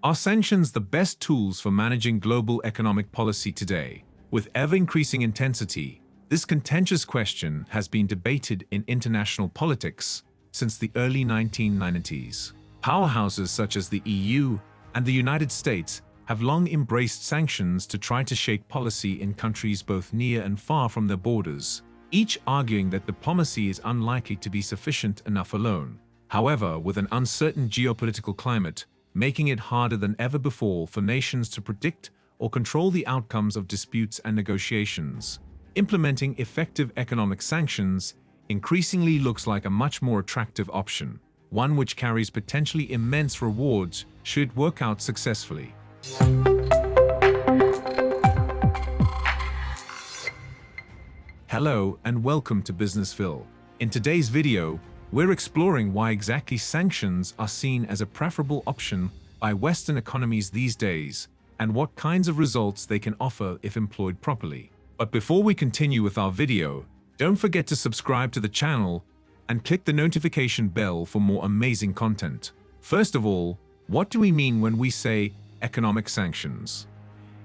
Are sanctions the best tools for managing global economic policy today? With ever-increasing intensity, this contentious question has been debated in international politics since the early 1990s. Powerhouses such as the EU and the United States have long embraced sanctions to try to shake policy in countries both near and far from their borders, each arguing that diplomacy is unlikely to be sufficient enough alone. However, with an uncertain geopolitical climate, making it harder than ever before for nations to predict or control the outcomes of disputes and negotiations, implementing effective economic sanctions increasingly looks like a much more attractive option, one which carries potentially immense rewards should it work out successfully. Hello and welcome to Business Ville. In today's video, we're exploring why exactly sanctions are seen as a preferable option by Western economies these days, and what kinds of results they can offer if employed properly. But before we continue with our video, don't forget to subscribe to the channel and click the notification bell for more amazing content. First of all, what do we mean when we say economic sanctions?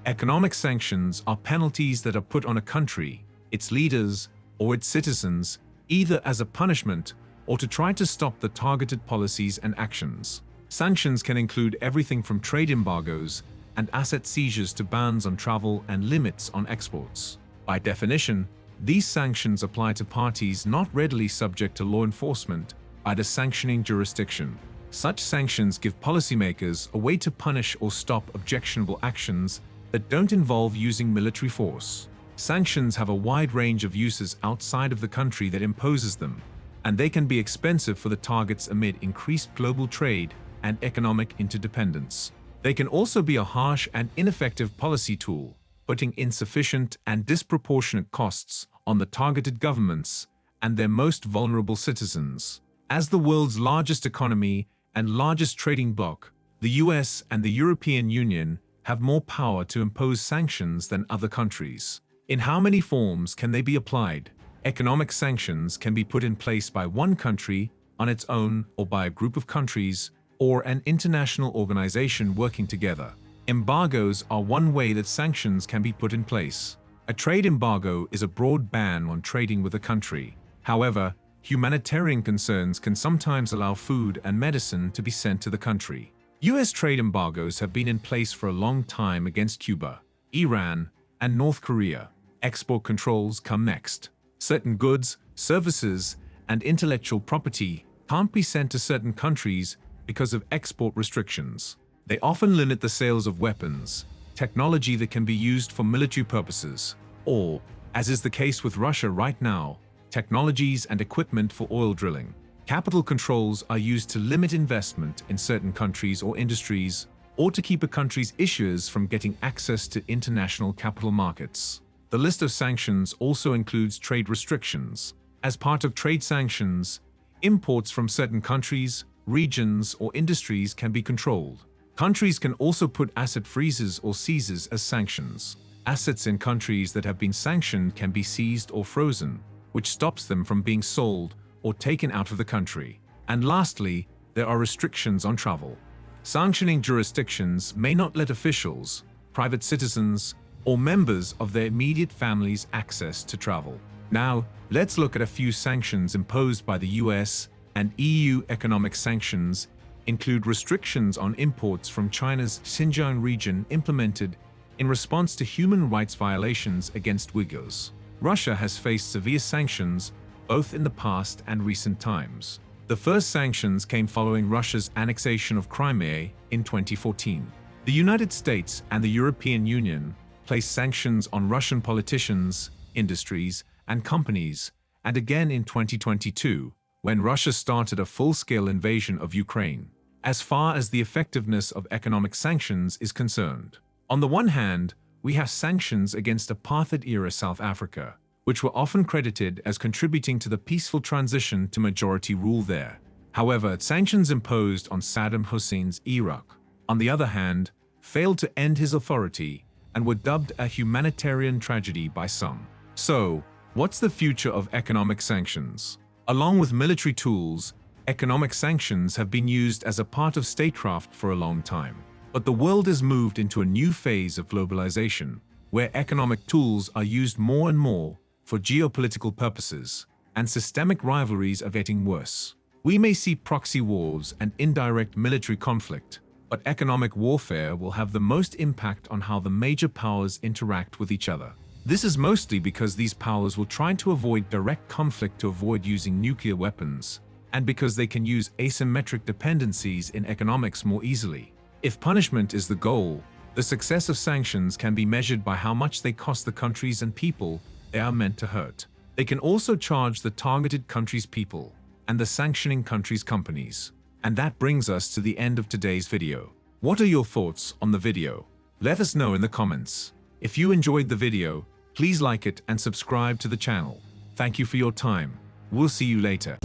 Economic sanctions are penalties that are put on a country, its leaders, or its citizens, either as a punishment or to try to stop the targeted policies and actions. Sanctions can include everything from trade embargoes and asset seizures to bans on travel and limits on exports. By definition, these sanctions apply to parties not readily subject to law enforcement by the sanctioning jurisdiction. Such sanctions give policymakers a way to punish or stop objectionable actions that don't involve using military force. Sanctions have a wide range of uses outside of the country that imposes them, and they can be expensive for the targets amid increased global trade and economic interdependence. They can also be a harsh and ineffective policy tool, putting insufficient and disproportionate costs on the targeted governments and their most vulnerable citizens. As the world's largest economy and largest trading bloc, the US and the European Union have more power to impose sanctions than other countries. In how many forms can they be applied? Economic sanctions can be put in place by one country on its own or by a group of countries or an international organization working together. Embargoes are one way that sanctions can be put in place. A trade embargo is a broad ban on trading with a country. However, humanitarian concerns can sometimes allow food and medicine to be sent to the country. US trade embargoes have been in place for a long time against Cuba, Iran, and North Korea. Export controls come next. Certain goods, services, and intellectual property can't be sent to certain countries because of export restrictions. They often limit the sales of weapons, technology that can be used for military purposes, or, as is the case with Russia right now, technologies and equipment for oil drilling. Capital controls are used to limit investment in certain countries or industries, or to keep a country's issuers from getting access to international capital markets. The list of sanctions also includes trade restrictions. As part of trade sanctions, imports from certain countries, regions, or industries can be controlled. Countries can also put asset freezes or seizes as sanctions. Assets in countries that have been sanctioned can be seized or frozen, which stops them from being sold or taken out of the country. And lastly, there are restrictions on travel. Sanctioning jurisdictions may not let officials, private citizens, or members of their immediate families access to travel. Now, let's look at a few sanctions imposed by the US and EU. Economic sanctions include restrictions on imports from China's Xinjiang region implemented in response to human rights violations against Uyghurs. Russia has faced severe sanctions both in the past and recent times. The first sanctions came following Russia's annexation of Crimea in 2014. The United States and the European Union placed sanctions on Russian politicians, industries, and companies, and again in 2022, when Russia started a full-scale invasion of Ukraine. As far as the effectiveness of economic sanctions is concerned, on the one hand, we have sanctions against apartheid-era South Africa, which were often credited as contributing to the peaceful transition to majority rule there. However, sanctions imposed on Saddam Hussein's Iraq, on the other hand, failed to end his authority and were dubbed a humanitarian tragedy by some. So, what's the future of economic sanctions? Along with military tools, economic sanctions have been used as a part of statecraft for a long time. But the world has moved into a new phase of globalization, where economic tools are used more and more for geopolitical purposes, and systemic rivalries are getting worse. We may see proxy wars and indirect military conflict, but economic warfare will have the most impact on how the major powers interact with each other. This is mostly because these powers will try to avoid direct conflict to avoid using nuclear weapons, and because they can use asymmetric dependencies in economics more easily. If punishment is the goal, the success of sanctions can be measured by how much they cost the countries and people they are meant to hurt. They can also charge the targeted country's people and the sanctioning country's companies. And that brings us to the end of today's video. What are your thoughts on the video? Let us know in the comments. If you enjoyed the video, please like it and subscribe to the channel. Thank you for your time. We'll see you later.